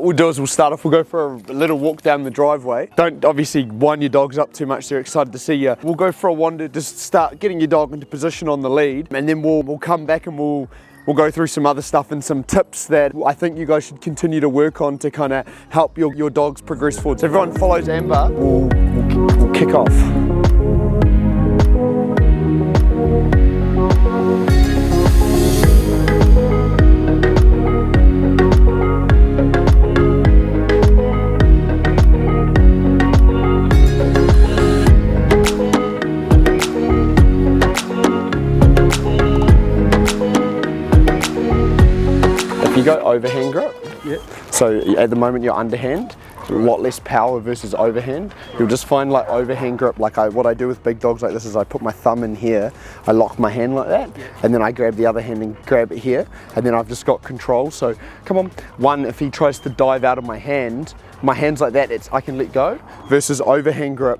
what we'll do is we'll start off, we'll go for a little walk down the driveway. Don't obviously wind your dogs up too much, they're excited to see you. We'll go for a wander, just start getting your dog into position on the lead, and then we'll come back and we'll go through some other stuff and some tips that I think you guys should continue to work on to kind of help your dogs progress forward. So everyone follows Amber, we'll kick off. You go overhand grip. Yep. So at the moment you're underhand, a lot less power versus overhand. You'll just find like overhand grip, like what I do with big dogs like this is I put my thumb in here, I lock my hand like that, and then I grab the other hand and grab it here, and then I've just got control. So come on, one, if he tries to dive out of my hand's like that, I can let go, versus overhand grip,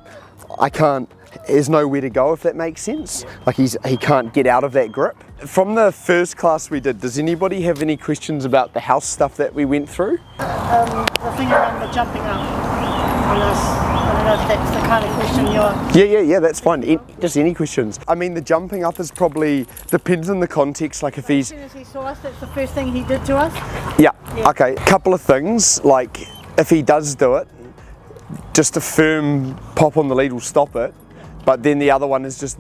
I can't, there's nowhere to go, if that makes sense. Like he can't get out of that grip. From the first class we did, does anybody have any questions about the house stuff that we went through? The thing around the jumping up on us, I don't know if that's the kind of question you're... Yeah, that's fine. Just any questions. I mean, the jumping up is probably, depends on the context, like if he's... As soon as he saw us, that's the first thing he did to us? Yeah. Okay, couple of things, like if he does do it, just a firm pop on the lead will stop it. But then the other one is just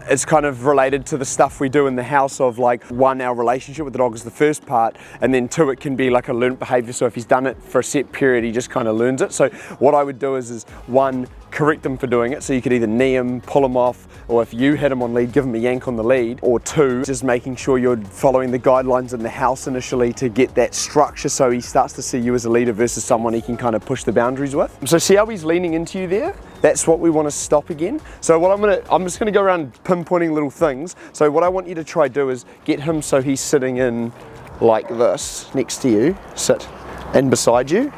it's kind of related to the stuff we do in the house of like, one, our relationship with the dog is the first part, and then two, it can be like a learnt behaviour. So if he's done it for a set period, he just kind of learns it. So what I would do is one, correct him for doing it. So you could either knee him, pull him off, or if you hit him on lead, give him a yank on the lead. Or two, just making sure you're following the guidelines in the house initially to get that structure so he starts to see you as a leader versus someone he can kind of push the boundaries with. So see how he's leaning into you there? That's what we want to stop again. So what I'm just going to go around pinpointing little things. So what I want you to try do is get him so he's sitting in like this, next to you, sit in beside you,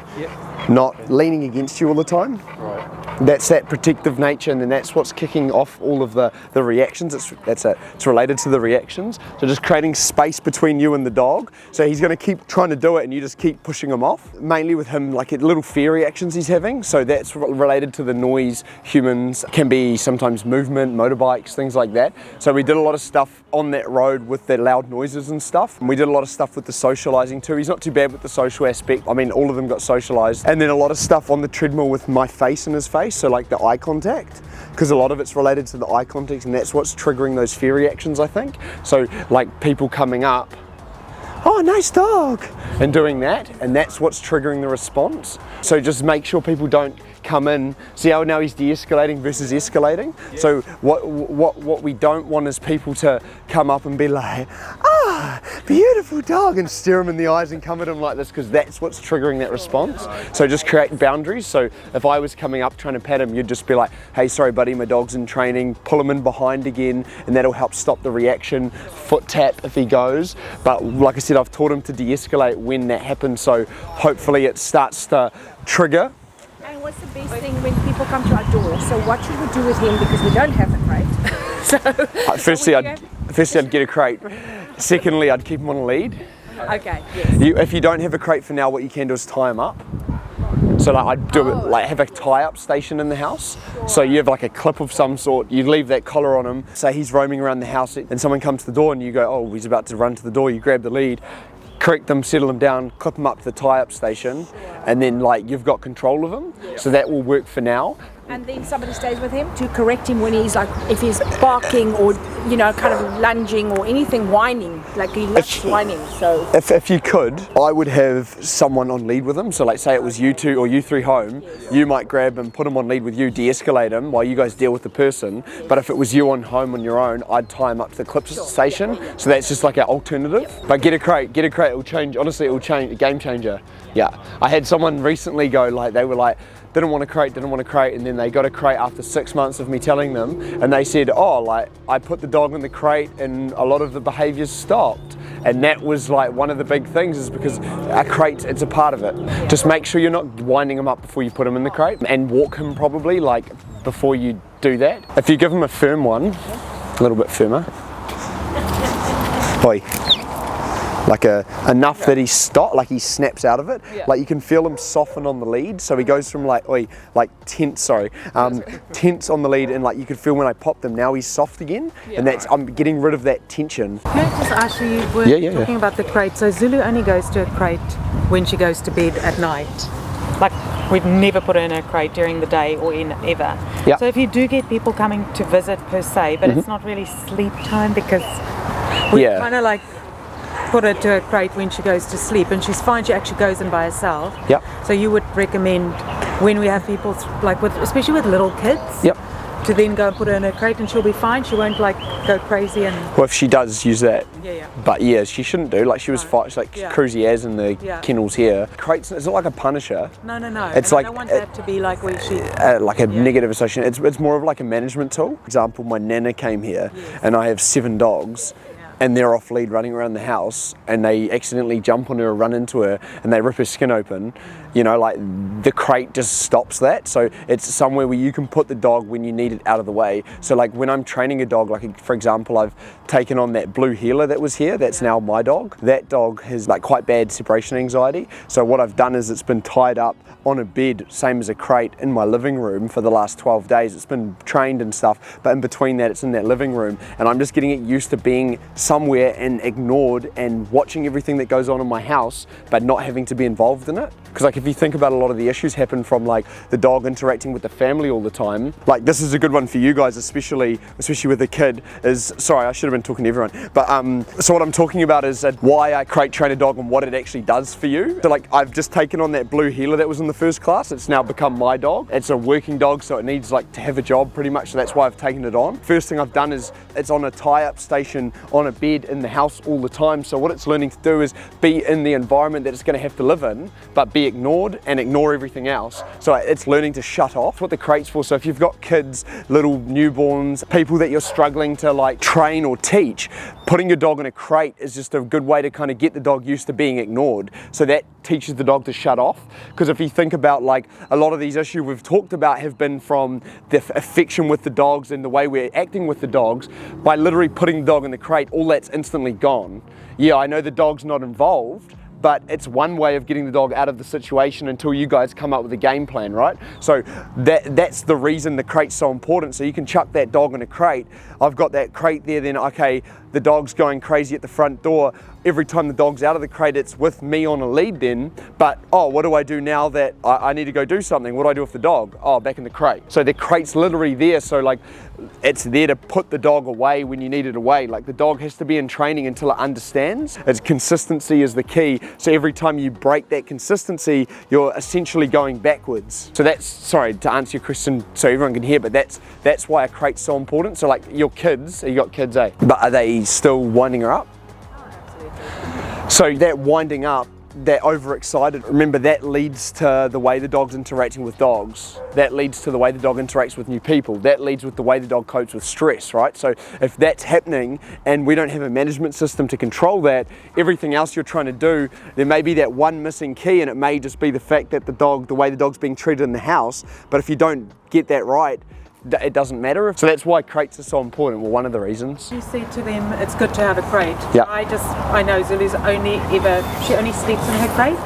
not leaning against you all the time. Right. That's that protective nature, and then that's what's kicking off all of the reactions. It's related to the reactions. So just creating space between you and the dog. So he's going to keep trying to do it and you just keep pushing him off. Mainly with him, like little fear reactions he's having. So that's related to the noise. Humans can be sometimes movement, motorbikes, things like that. So we did a lot of stuff on that road with the loud noises and stuff. And we did a lot of stuff with the socializing too. He's not too bad with the social aspect. I mean, all of them got socialized. And then a lot of stuff on the treadmill with my face in his face. So like the eye contact, because a lot of it's related to the eye contact, and that's what's triggering those fear reactions, I think. So like people coming up, oh, nice dog, and doing that, and that's what's triggering the response. So just make sure people don't come in. See how now he's de-escalating versus escalating? Yeah. So what we don't want is people to come up and be like, ah, beautiful dog, and stare him in the eyes and come at him like this, because that's what's triggering that response. So just create boundaries. So if I was coming up trying to pet him, you'd just be like, hey, sorry buddy, my dog's in training, pull him in behind again, and that'll help stop the reaction. Foot tap if he goes. But like I said, I've taught him to de-escalate when that happens, so hopefully it starts to trigger. And what's the best thing when people come to our door? So what should we do with him, because we don't have a crate? Firstly, I'd get a crate. Secondly, I'd keep him on a lead. Okay, yes. If you don't have a crate for now, what you can do is tie him up. So like I'd do it, like have a tie-up station in the house. So you have like a clip of some sort, you leave that collar on him. Say he's roaming around the house and someone comes to the door and you go, oh, he's about to run to the door, you grab the lead, correct them, settle them down, clip them up to the tie-up station, and then like you've got control of him. So that will work for now. And then somebody stays with him to correct him when he's like, if he's barking or, you know, kind of lunging or anything, whining, like he loves whining. So if you could, I would have someone on lead with him. So like say it was you two or you three home, you might grab him, put him on lead with you, de-escalate him while you guys deal with the person. But if it was you on home on your own, I'd tie him up to the clip station. So that's just like our alternative. But get a crate, it'll change, honestly it'll change, a game changer. Yeah, I had someone recently go like, they were like, didn't want a crate, and then they got a crate after 6 months of me telling them, and they said, oh, like I put the dog in the crate and a lot of the behaviours stopped. And that was like one of the big things, is because a crate, it's a part of it. Just make sure you're not winding him up before you put him in the crate, and walk him probably like before you do that. If you give him a firm one, a little bit firmer. Boy. enough that he he snaps out of it. Yeah. Like you can feel him soften on the lead, so he goes from tense on the lead, and like you could feel when I popped him, now he's soft again, and that's I'm getting rid of that tension. Can I just ask you, we're talking about the crate, so Zulu only goes to a crate when she goes to bed at night. Like, we've never put her in a crate during the day or in ever. Yep. So if you do get people coming to visit per se, but it's not really sleep time because we kind of like put her to a crate when she goes to sleep, and she's fine, she actually goes in by herself. Yep. So you would recommend when we have people, like especially with little kids, Yep. to then go and put her in a crate and she'll be fine, she won't like go crazy and... Well, if she does use that. Yeah. But yeah, she shouldn't do. Like she was fine. She's like cruisy as in the kennels here. Crates, it's not like a punisher. No. It's and like I don't want that to be like where she... like a negative association. It's more of like a management tool. For example, my nana came here and I have 7 dogs. And they're off lead running around the house, and they accidentally jump on her or run into her and they rip her skin open. You know, like the crate just stops that. So it's somewhere where you can put the dog when you need it out of the way. So like when I'm training a dog, like for example, I've taken on that blue heeler that was here, that's now my dog. That dog has like quite bad separation anxiety. So what I've done is it's been tied up on a bed, same as a crate, in my living room for the last 12 days. It's been trained and stuff, but in between that, it's in that living room, and I'm just getting it used to being somewhere and ignored and watching everything that goes on in my house, but not having to be involved in it. Because like if you think about a lot of the issues happen from like the dog interacting with the family all the time. Like this is a good one for you guys, especially with a kid, is, sorry, I should have been talking to everyone, but so what I'm talking about is why I crate train a dog and what it actually does for you. So like I've just taken on that blue heeler that was in the first class. It's now become my dog. It's a working dog, so it needs like to have a job pretty much, so that's why I've taken it on. First thing I've done is it's on a tie-up station on a bed in the house all the time, so what it's learning to do is be in the environment that it's going to have to live in, but be ignored and ignore everything else. So it's learning to shut off. That's what the crate's for. So if you've got kids, little newborns, people that you're struggling to like train or teach, putting your dog in a crate is just a good way to kind of get the dog used to being ignored. So that teaches the dog to shut off. Because if you think about like a lot of these issues we've talked about have been from the affection with the dogs and the way we're acting with the dogs. By literally putting the dog in the crate, all that's instantly gone. Yeah, I know the dog's not involved, but it's one way of getting the dog out of the situation until you guys come up with a game plan, right? So that's the reason the crate's so important. So you can chuck that dog in a crate. I've got that crate there, then okay, the dog's going crazy at the front door. Every time the dog's out of the crate, it's with me on a lead then, but oh, what do I do now that I need to go do something? What do I do with the dog? Oh, back in the crate. So the crate's literally there, so like it's there to put the dog away when you need it away. Like the dog has to be in training until it understands. Its consistency is the key. So every time you break that consistency, you're essentially going backwards. So that's, sorry to answer your question so everyone can hear, but that's why a crate's so important. So like your kids, you got kids, eh? But are they still winding her up? So that winding up, that overexcited, remember that leads to the way the dog's interacting with dogs. That leads to the way the dog interacts with new people. That leads with the way the dog copes with stress, right? So if that's happening and we don't have a management system to control that, everything else you're trying to do, there may be that one missing key, and it may just be the fact that the way the dog's being treated in the house. But if you don't get that right, it doesn't matter. So that's why crates are so important. Well, one of the reasons. You said to them it's good to have a crate. Yeah. I know Zulu's she only sleeps in her crate.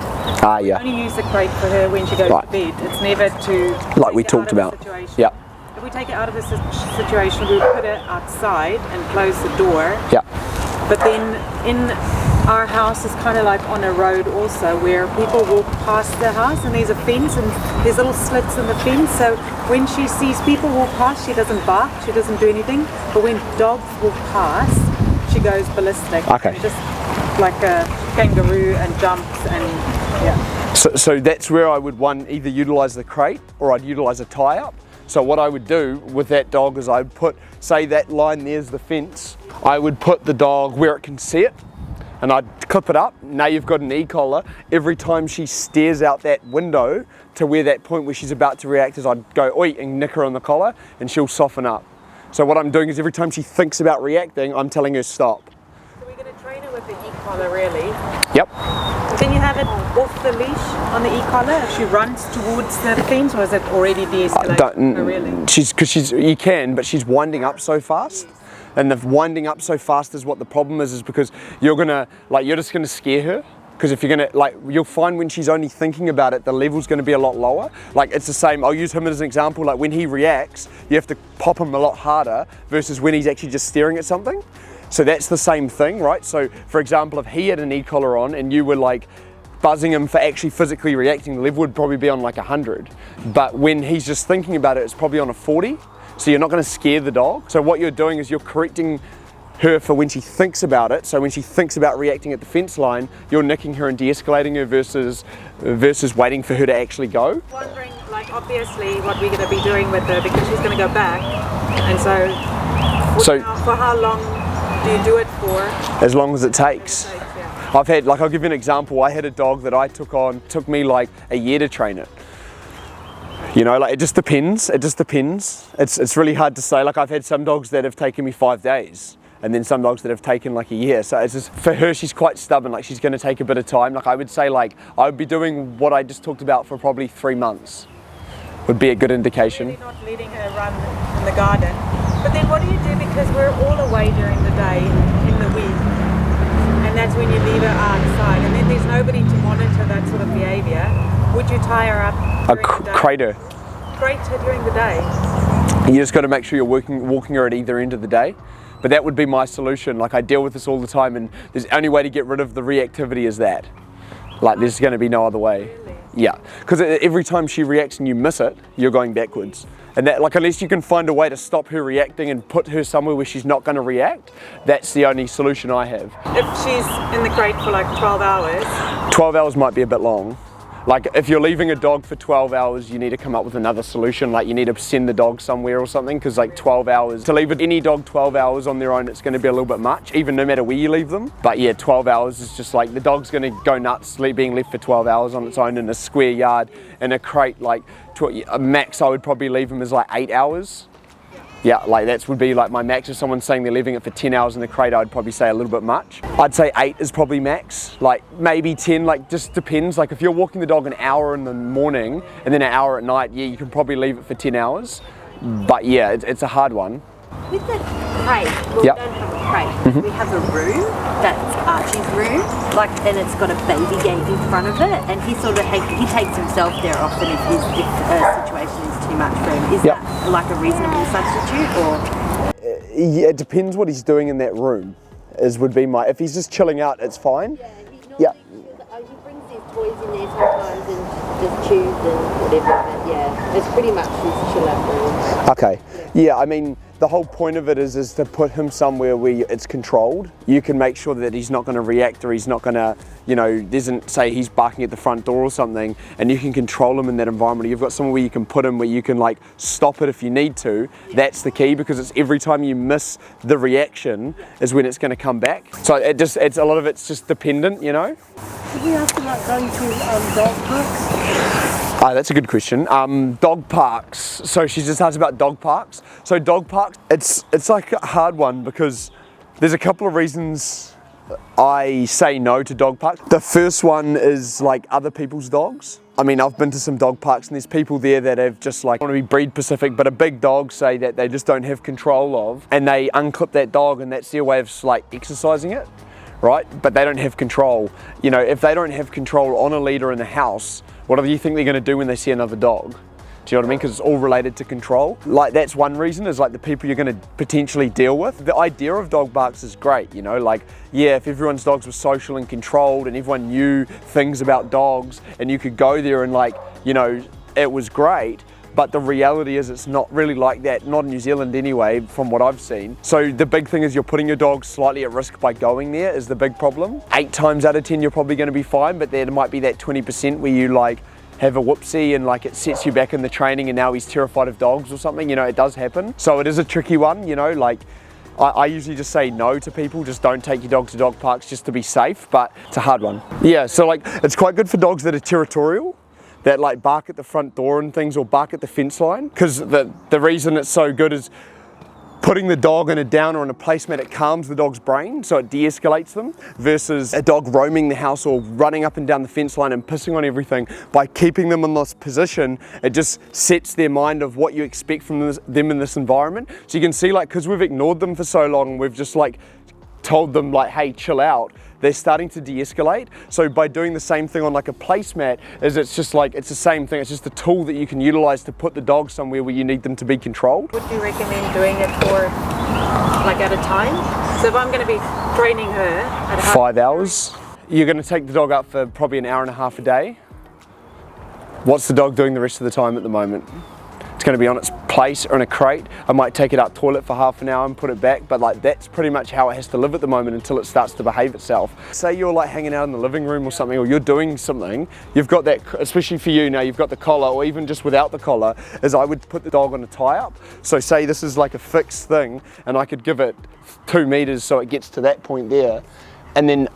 Ah, yeah. We only use the crate for her when she goes to bed. It's never to like we talked about. Yeah. If we take her out of the situation, we put her outside and close the door. Yeah. But then in our house is kind of like on a road also, where people walk past the house and there's a fence and there's little slits in the fence. So when she sees people walk past, she doesn't bark, she doesn't do anything. But when dogs walk past, she goes ballistic. Okay. Just like a kangaroo and jumps and yeah. So that's where I would either utilize the crate or I'd utilize a tie-up. So what I would do with that dog is I'd put, say that line there's the fence, I would put the dog where it can see it, and I'd clip it up. Now you've got an e-collar. Every time she stares out that window to where that point where she's about to react is, I'd go oi and nick her on the collar and she'll soften up. So what I'm doing is every time she thinks about reacting, I'm telling her stop. So we're going to train her with the e-collar really? Yep. Then you have it off the leash on the e-collar if she runs towards the fence, or is it already de-escalated? Really? You can, but she's winding up so fast. And the winding up so fast is what the problem is because you're just gonna scare her. Because if you're gonna, you'll find when she's only thinking about it, the level's gonna be a lot lower. Like it's the same, I'll use him as an example, like when he reacts, you have to pop him a lot harder versus when he's actually just staring at something. So that's the same thing, right? So for example, if he had an e-collar on and you were like buzzing him for actually physically reacting, the level would probably be on like 100. But when he's just thinking about it, it's probably on a 40. So you're not gonna scare the dog. So what you're doing is you're correcting her for when she thinks about it. So when she thinks about reacting at the fence line, you're nicking her and de-escalating her versus waiting for her to actually go. Wondering, like obviously, what we're going to be doing with her because she's going to go back, and for how long do you do it for? As long as it takes. Yeah. I've had, I'll give you an example. I had a dog that I took me like a year to train it. You know, like it just depends. It's really hard to say. Like I've had some dogs that have taken me 5 days. And then some dogs that have taken like a year. So it's just, for her, she's quite stubborn, like she's gonna take a bit of time. Like I would say I would be doing what I just talked about for probably 3 months. Would be a good indication. Really not letting her run in the garden. But then what do you do, because we're all away during the day, in the week, and that's when you leave her outside, and then there's nobody to monitor that sort of behaviour. Would you tie her up during the day? Crate her. Crate her during the day? You just gotta make sure you're walking her at either end of the day. But that would be my solution. Like I deal with this all the time, and there's the only way to get rid of the reactivity is that. Like there's going to be no other way. Really? Yeah, because every time she reacts and you miss it, you're going backwards. And that, like, unless you can find a way to stop her reacting and put her somewhere where she's not going to react, that's the only solution I have. If she's in the crate for like 12 hours? 12 hours might be a bit long. Like if you're leaving a dog for 12 hours, you need to come up with another solution. Like you need to send the dog somewhere or something, because like 12 hours, to leave any dog 12 hours on their own, it's going to be a little bit much, even no matter where you leave them. But yeah, 12 hours is just like, the dog's going to go nuts being left for 12 hours on its own in a square yard, in a crate. Like a max I would probably leave them is like 8 hours. Yeah, like that would be like my max. If someone's saying they're leaving it for 10 hours in the crate, I'd probably say a little bit much. I'd say 8 is probably max, like maybe 10, like just depends. Like if you're walking the dog an hour in the morning and then an hour at night, yeah, you can probably leave it for 10 hours. But yeah, it's a hard one. With the crate, well, Yep. we don't have a crate. We have a room, that's Archie's room, like, and it's got a baby gate in front of it, and he sort of he takes himself there often if a situation is too much for him. Is Yep. that like a reasonable substitute, or? Yeah, it depends what he's doing in that room. Would be my. If he's just chilling out, it's fine. Yeah. He brings his toys in there sometimes and just chews and whatever, but yeah, it's pretty much his chill out room. Okay. Yeah, I mean, the whole point of it is to put him somewhere where it's controlled. You can make sure that he's not going to react, or he's not going to, doesn't say he's barking at the front door or something, and you can control him in that environment. You've got somewhere where you can put him, where you can like stop it if you need to. That's the key, because it's every time you miss the reaction is when it's going to come back. So it's a lot of it's just dependent, Did we ask about going to dog parks? That's a good question. Dog parks. So she just asked about dog parks. So dog parks, it's like a hard one, because there's a couple of reasons I say no to dog parks. The first one is like other people's dogs. I mean, I've been to some dog parks and there's people there that have just like, want to be breed specific, but a big dog, say, that they just don't have control of, and they unclip that dog, and that's their way of like exercising it, right? But they don't have control. If they don't have control on a leader in the house, what do you think they're going to do when they see another dog? Do you know what I mean? Because it's all related to control. Like that's one reason, is like the people you're going to potentially deal with. The idea of dog parks is great, like, yeah, if everyone's dogs were social and controlled and everyone knew things about dogs and you could go there and like, it was great. But the reality is it's not really like that, not in New Zealand anyway, from what I've seen. So the big thing is you're putting your dog slightly at risk by going there, is the big problem. 8 times out of 10 you're probably going to be fine, but there might be that 20% where you like have a whoopsie and like it sets you back in the training and now he's terrified of dogs or something. It does happen. So it is a tricky one, like I usually just say no to people. Just don't take your dog to dog parks just to be safe, but it's a hard one. Yeah, so like it's quite good for dogs that are territorial, that like bark at the front door and things, or bark at the fence line, because the reason it's so good is putting the dog in a down or in a placemat, it calms the dog's brain, so it de-escalates them, versus a dog roaming the house or running up and down the fence line and pissing on everything. By keeping them in this position, it just sets their mind of what you expect from them in this environment. So you can see, like, because we've ignored them for so long, we've just like told them like, hey, chill out, they're starting to de-escalate. So by doing the same thing on like a placemat, it's just like, it's the same thing, it's just a tool that you can utilize to put the dog somewhere where you need them to be controlled. Would you recommend doing it for like at a time? So if I'm going to be training her at 5 hours, you're going to take the dog out for probably an hour and a half a day. What's the dog doing the rest of the time at the moment? It's going to be on its place or in a crate. I might take it out toilet for half an hour and put it back, but like that's pretty much how it has to live at the moment until it starts to behave itself. Say you're like hanging out in the living room or something, or you're doing something, you've got that, especially for you now, you've got the collar, or even just without the collar, is I would put the dog on a tie-up. So say this is like a fixed thing, and I could give it 2 meters so it gets to that point there, and then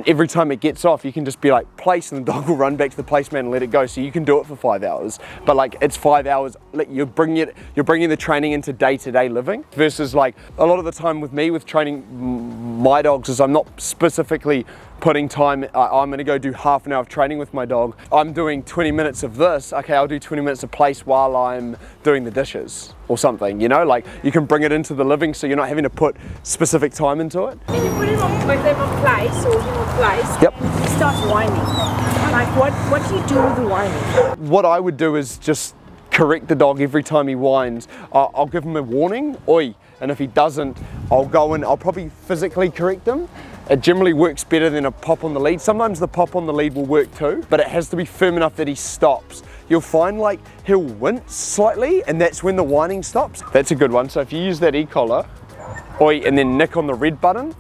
every time it gets off, you can just be like, place, and the dog will run back to the placemat and let it go. So you can do it for 5 hours, but like it's 5 hours. You're bringing the training into day-to-day living, versus like a lot of the time with me with training my dogs is I'm not specifically putting time. I'm going to go do half an hour of training with my dog. I'm doing 20 minutes of this. Okay, I'll do 20 minutes of place while I'm doing the dishes or something. You know, like you can bring it into the living, so you're not having to put specific time into it. When you put him on place or him on place, Yep. and he starts whining. Like what do you do with the whining? What I would do is just correct the dog every time he whines. I'll give him a warning, oi, and if he doesn't, I'll go in, I'll probably physically correct him. It generally works better than a pop on the lead. Sometimes the pop on the lead will work too, but it has to be firm enough that he stops. You'll find like he'll wince slightly, and that's when the whining stops. That's a good one. So if you use that e-collar, oi, and then nick on the red button.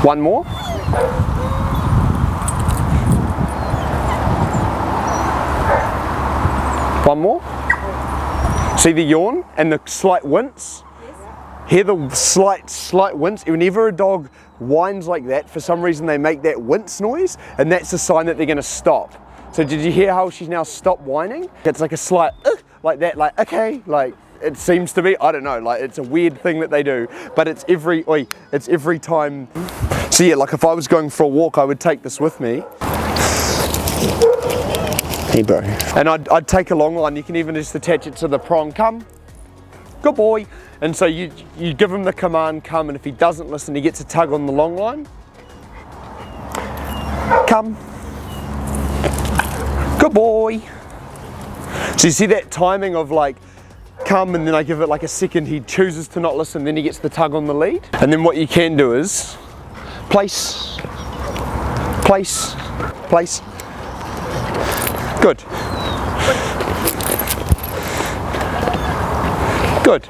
One more. One more. See the yawn and the slight wince? Hear the slight wince. Whenever a dog whines like that, for some reason they make that wince noise, and that's a sign that they're going to stop. So did you hear how she's now stopped whining? It's like a slight like that, like okay, like it seems to be, I don't know, like it's a weird thing that they do, but it's every time. So yeah, like if I was going for a walk, I would take this with me. Hey bro. And I'd take a long line. You can even just attach it to the prong. Come. Good boy. And so you give him the command, come, and if he doesn't listen, he gets a tug on the long line. Come. Good boy. So you see that timing of like, come, and then I give it like a second, he chooses to not listen, then he gets the tug on the lead. And then what you can do is, place, place, place. Good. Good.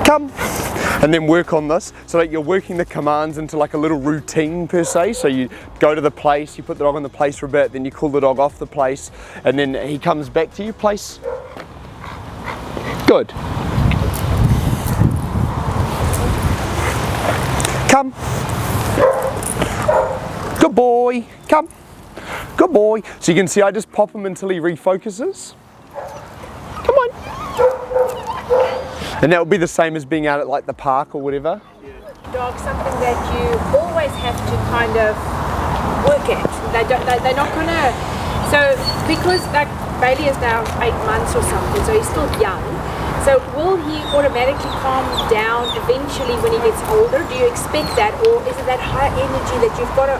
Come. And then work on this so that you're working the commands into like a little routine per se. So you go to the place, you put the dog on the place for a bit, then you call the dog off the place, and then he comes back to you, place. Good. Come. Good boy. Come. Good boy. So you can see I just pop him until he refocuses. Come on. And that would be the same as being out at like the park or whatever. Dog, something that you always have to kind of work at. They're not gonna. So because like Bailey is now 8 months or something, so he's still young. So will he automatically calm down eventually when he gets older? Do you expect that, or is it that high energy that you've got to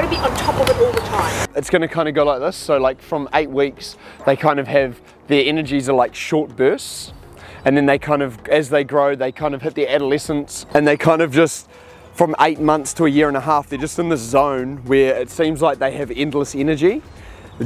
be on top of it all the time? It's going to kind of go like this. So like from 8 weeks, they kind of have, their energies are like short bursts. And then they kind of, as they grow, they kind of hit their adolescence, and they kind of just, from 8 months to a year and a half, they're just in this zone where it seems like they have endless energy.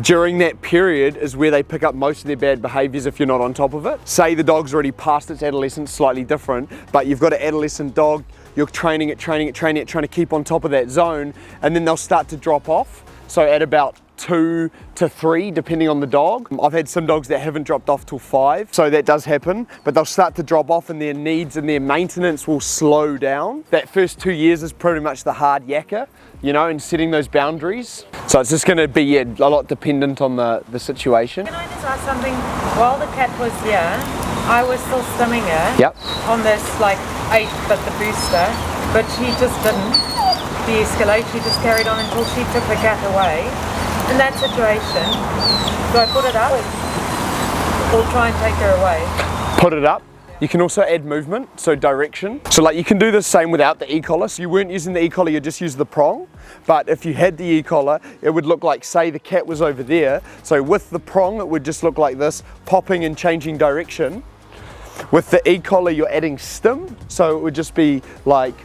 During that period is where they pick up most of their bad behaviors if you're not on top of it. Say the dog's already past its adolescence, slightly different, but you've got an adolescent dog, you're training it, trying to keep on top of that zone, and then they'll start to drop off. So at about 2 to 3, depending on the dog. I've had some dogs that haven't dropped off till 5, so that does happen, but they'll start to drop off and their needs and their maintenance will slow down. That first 2 years is pretty much the hard yakka, you know, and setting those boundaries. So it's just gonna be a lot dependent on the situation. Can I just ask something? While the cat was here, I was still stimming her Yep. on this like 8, but the booster, but she just didn't de-escalate. She just carried on until she took the cat away. In that situation, do I put it up or try and take her away? Put it up. You can also add movement, so direction. So like you can do the same without the e-collar. So you weren't using the e-collar, you just used the prong. But if you had the e-collar, it would look like, say the cat was over there. So with the prong, it would just look like this, popping and changing direction. With the e-collar, you're adding stim. So it would just be like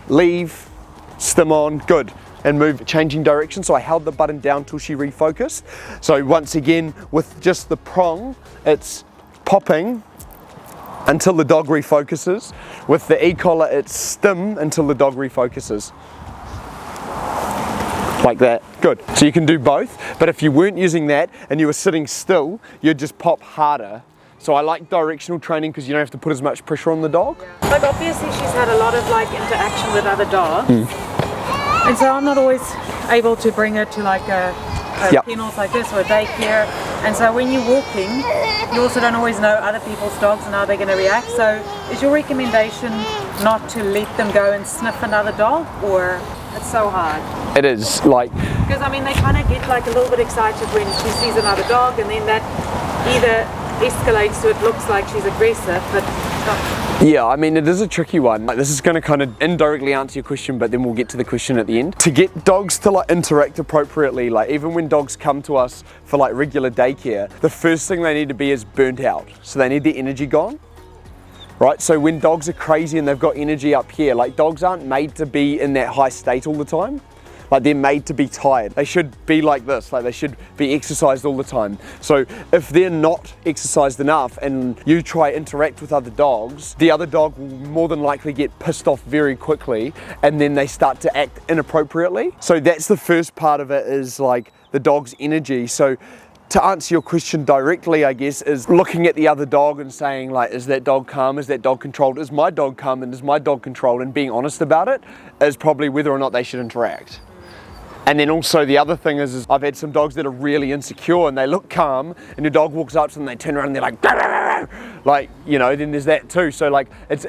leave, stim on, good. And move, changing direction. So I held the button down till she refocused. So once again, with just the prong, it's popping until the dog refocuses. With the e-collar, it's stim until the dog refocuses. Like that, good. So you can do both, but if you weren't using that and you were sitting still, you'd just pop harder. So I like directional training because you don't have to put as much pressure on the dog. Like obviously she's had a lot of like interaction with other dogs. And so I'm not always able to bring her to like a Yep. kennels like this or a daycare. And so when you're walking, you also don't always know other people's dogs and how they're going to react. So is your recommendation not to let them go and sniff another dog, or it's so hard? It is like, Because I mean they kind of get like a little bit excited when she sees another dog, and then that either escalates so it looks like she's aggressive, but yeah, I mean, it is a tricky one. Like, this is going to kind of indirectly answer your question, but then we'll get to the question at the end. To get dogs to like interact appropriately, like even when dogs come to us for like regular daycare, the first thing they need to be is burnt out. So they need their energy gone. Right, so when dogs are crazy and they've got energy up here, like dogs aren't made to be in that high state all the time. Like they're made to be tired. They should be like this, like they should be exercised all the time. So if they're not exercised enough and you try interact with other dogs, the other dog will more than likely get pissed off very quickly, and then they start to act inappropriately. So that's the first part of it, is like the dog's energy. So to answer your question directly, I guess, is looking at the other dog and saying like, is that dog calm? Is that dog controlled? Is my dog calm and is my dog controlled? And being honest about it is probably whether or not they should interact. And then also the other thing is I've had some dogs that are really insecure and they look calm, and your dog walks up to them and they turn around and they're like, "Bah, bah, bah, bah." Like, you know, then there's that too. So like,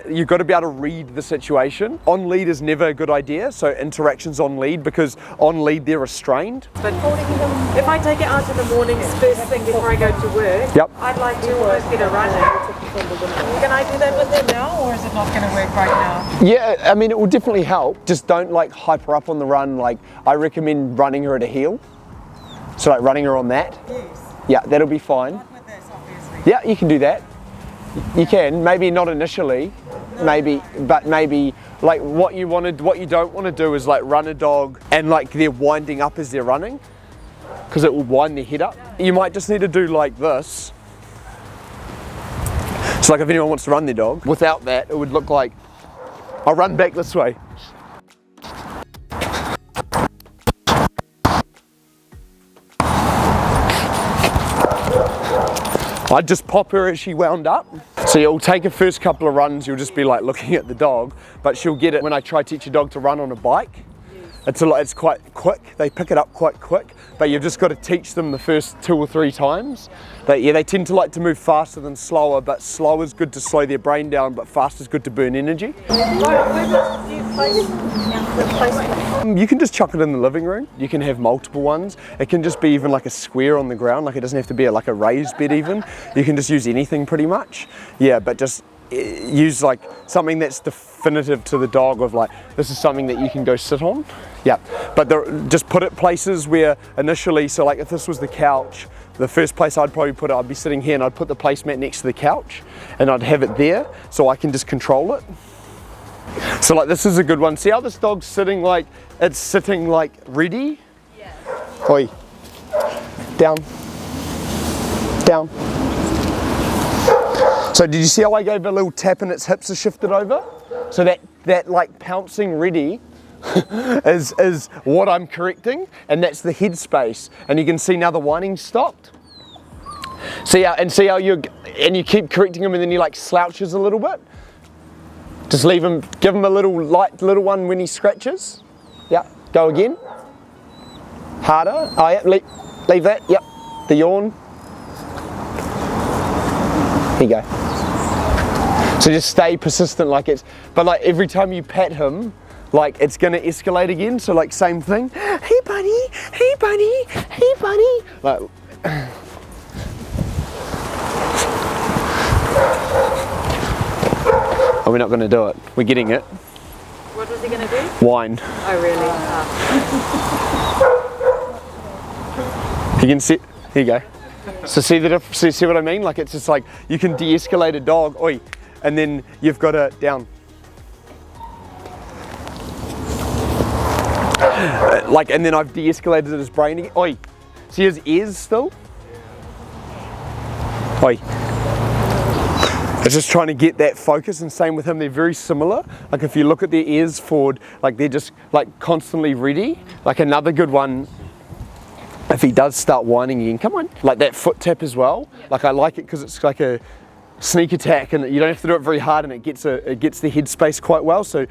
you've got to be able to read the situation. On lead is never a good idea. So interactions on lead, because on lead they're restrained. But if I take it out in the mornings first thing before I go to work, Yep. I'd like to almost get a running. Can I do that with them now, or is it not going to work right now? Yeah, I mean, it will definitely help. Just don't like hype her up on the run. Like, I recommend running her at a heel. So like running her on that. Yes. Yeah, that'll be fine. Not with this, obviously. Yeah, you can do that. You can, maybe not initially, but maybe like what you don't want to do is like run a dog and like they're winding up as they're running, because it will wind their head up. You might just need to do like this. So like if anyone wants to run their dog, without that it would look like, I'll run back this way. I'd just pop her as she wound up. So you'll take her first couple of runs, you'll just be like looking at the dog, but she'll get it when I try to teach a dog to run on a bike. It's quite quick, they pick it up quite quick, but you've just got to teach them the first 2 or 3 times. They tend to like to move faster than slower, but slow is good to slow their brain down, but fast is good to burn energy. You can just chuck it in the living room. You can have multiple ones. It can just be even like a square on the ground, like it doesn't have to be like a raised bed even. You can just use anything pretty much. Yeah, but just use like something that's definitive to the dog, of like, this is something that you can go sit on. Yeah, but just put it places where initially, so like if this was the couch, the first place I'd probably put it, I'd be sitting here and I'd put the placemat next to the couch and I'd have it there so I can just control it. So like this is a good one. See how this dog's sitting like, it's sitting like ready? Yeah. Oi. Down. Down. So did you see how I gave a little tap and its hips are shifted over? So that like pouncing ready is what I'm correcting, and that's the head space. And you can see now the whining stopped. See how you keep correcting him, and then he like slouches a little bit. Just leave him, give him a little light little one when he scratches. Yeah, go again. Harder. Oh yeah, leave that. Yep. The yawn. Here you go. So just stay persistent, like it's, but like every time you pet him, like it's gonna escalate again. So like same thing. Hey buddy, hey buddy, hey buddy. Like. Oh, we're not gonna do it. We're getting it. What was he going to do? Wine. Oh, really? You can see, here you go. So see see what I mean? Like it's just like, you can de-escalate a dog, oi, and then you've got it down. Like, and then I've de-escalated his brain again, oi. See his ears still? Oi. It's just trying to get that focus, and same with him, they're very similar. Like if you look at their ears forward, like they're just like constantly ready. Like another good one, if he does start whining again, come on. Like that foot tap as well. Like I like it because it's like a sneak attack and you don't have to do it very hard, and it gets the headspace quite well. So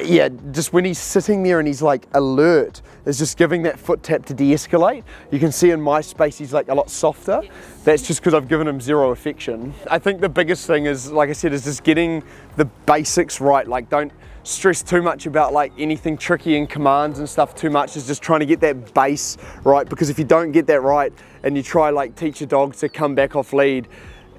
yeah, just when he's sitting there and he's like alert, is just giving that foot tap to de-escalate. You can see in my space he's like a lot softer. That's just because I've given him zero affection. I think the biggest thing is, like I said, is just getting the basics right. Like don't stress too much about like anything tricky in commands and stuff too much. Is just trying to get that base right, because if you don't get that right and you try like teach a dog to come back off lead,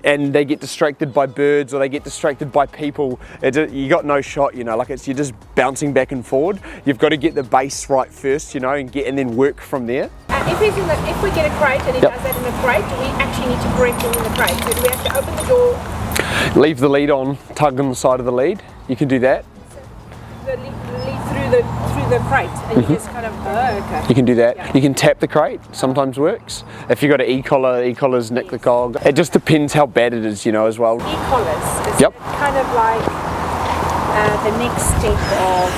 and they get distracted by birds or they get distracted by people, you got no shot, you know, like you're just bouncing back and forward. You've got to get the base right first, you know, and then work from there. If we get a crate and he does that in a crate, do we actually need to correct him in the crate? So do we have to open the door? Leave the lead on, tug on the side of the lead. You can do that. The lead through the crate, and you just kind of, okay. You can do that. Yeah. You can tap the crate, sometimes works. If you've got an e-collar, e-collars nick the dog. It just depends how bad it is, you know, as well. E-collars is Yep. kind of like the next step of,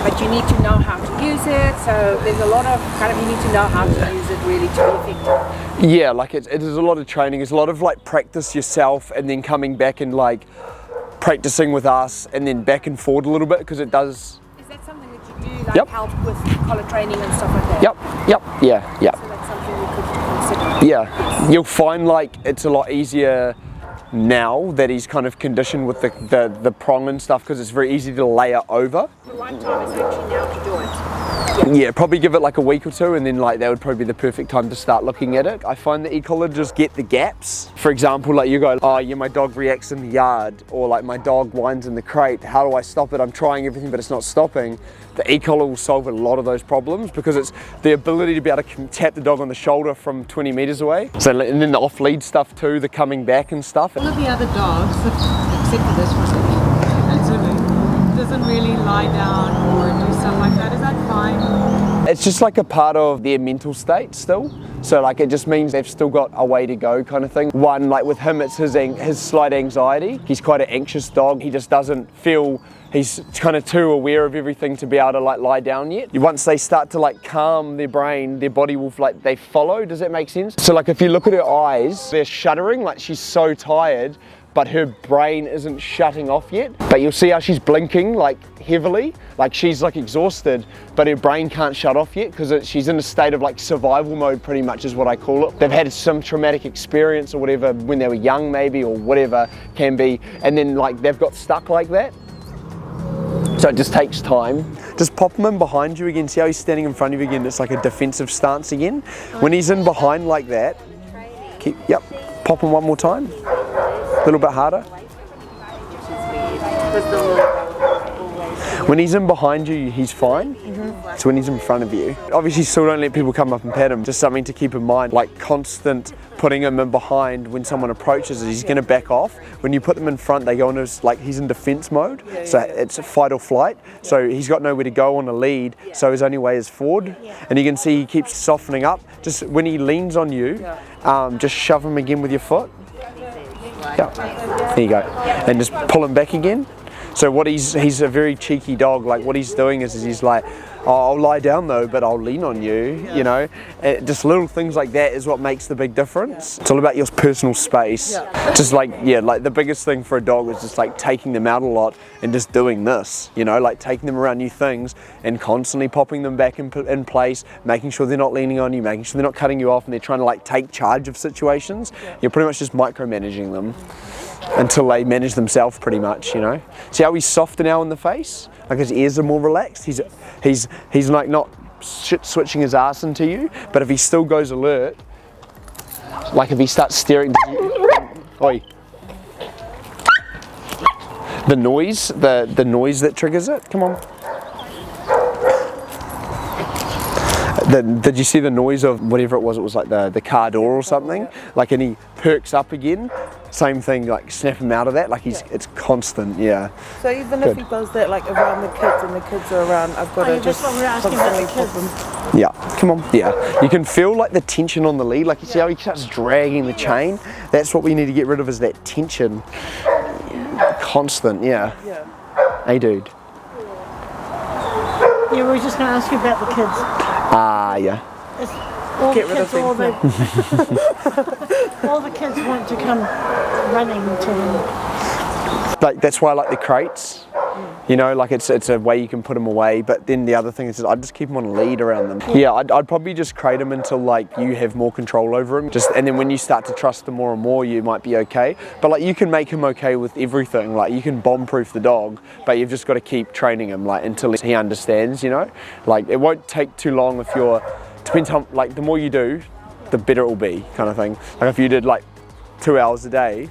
but you need to know how to use it. So there's a lot of you need to know how to use it really to be effective. Yeah, like it is a lot of training. It's a lot of like practice yourself and then coming back and like practicing with us and then back and forward a little bit, because it does. Is that something that you do, like help with collar training and stuff like that? Yep, yeah. So that's something we could consider. Yeah, you'll find like it's a lot easier now that he's kind of conditioned with the prong and stuff, because it's very easy to layer over. The right time is actually now to do it. Yeah, probably give it like a week or two, and then like that would probably be the perfect time to start looking at it. I find the e-collar just get the gaps. For example, like you go, oh yeah, my dog reacts in the yard, or like my dog whines in the crate. How do I stop it? I'm trying everything, but it's not stopping. The e-collar will solve a lot of those problems, because it's the ability to be able to tap the dog on the shoulder from 20 meters away. So, and then the off-lead stuff too, the coming back and stuff. All of the other dogs, except for this one, and Zulu, doesn't really lie down or do something like that. Is that fine? It's just like a part of their mental state still. So like it just means they've still got a way to go kind of thing. One, like with him, it's his slight anxiety. He's quite an anxious dog. He just doesn't feel, he's kind of too aware of everything to be able to like lie down yet. Once they start to like calm their brain, their body will like, they follow. Does that make sense? So like if you look at her eyes, they're shuddering, like she's so tired, but her brain isn't shutting off yet. But you'll see how she's blinking like heavily, like she's like exhausted, but her brain can't shut off yet, because she's in a state of like survival mode, pretty much is what I call it. They've had some traumatic experience or whatever when they were young maybe, or whatever can be, and then like they've got stuck like that. So it just takes time. Just pop him in behind you again. See how he's standing in front of you again? It's like a defensive stance again. When he's in behind like that, pop him one more time. A little bit harder. When he's in behind you, he's fine. It's when he's in front of you. Obviously, still don't let people come up and pet him. Just something to keep in mind, like constant putting him in behind when someone approaches, he's going to back off. When you put them in front, they go into like he's in defense mode. So it's a fight or flight. So he's got nowhere to go on a lead. So his only way is forward. And you can see he keeps softening up. Just when he leans on you, just shove him again with your foot. Yeah, there you go. And just pull him back again. So what he's a very cheeky dog. Like what he's doing is he's like, oh, I'll lie down though, but I'll lean on you, you know. Just little things like that is what makes the big difference. It's all about your personal space. Just like, like the biggest thing for a dog is just like taking them out a lot and just doing this, you know, like taking them around new things and constantly popping them back in place, making sure they're not leaning on you, making sure they're not cutting you off and they're trying to like take charge of situations. You're pretty much just micromanaging them. until they manage themselves pretty much, you know. See how he's softer now in the face? Like his ears are more relaxed. He's like not switching his ass into you, but if he still goes alert, like if he starts staring, oi. The noise that triggers it, come on. Did you see the noise of whatever it was like the car door or something? Like, and he perks up again, same thing, like snap him out of that, like it's constant, yeah. So even if he does that like around the kids and the kids are around, I've got to just constantly pop him. Yeah, come on, yeah. You can feel like the tension on the lead, like you see how he starts dragging the chain? That's what we need to get rid of, is that tension. Constant, yeah. Hey dude. Yeah, we were just going to ask you about the kids. Yeah. All Get the rid of kids, them. all the kids want to come running to them. Like, that's why I like the crates. You know, like it's a way you can put them away, but then the other thing is I'd just keep them on a lead around them. Yeah, I'd probably just crate them until like you have more control over them. And then when you start to trust them more and more, you might be okay. But like you can make him okay with everything. Like you can bomb-proof the dog, but you've just got to keep training him like until he understands, you know? Like it won't take too long if you're, depends how, like the more you do, the better it will be, kind of thing. Like if you did like 2 hours a day,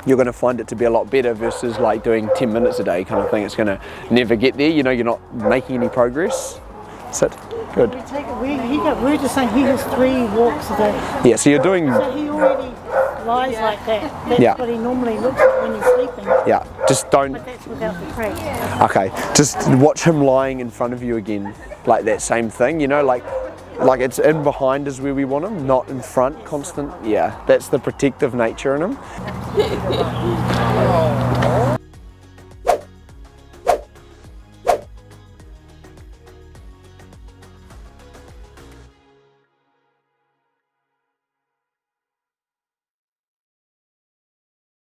you're going to find it to be a lot better versus like doing 10 minutes a day kind of thing. It's going to never get there, you know, you're not making any progress. Sit, good. We're just saying he has 3 walks a day. Yeah, so you're doing... So he already lies like that. That's Yeah. what he normally looks like when he's sleeping. Yeah, just don't... But that's without the crate. Okay, just watch him lying in front of you again, like that same thing, you know, like it's in behind is where we want him, not in front, constant. Yeah, that's the protective nature in him.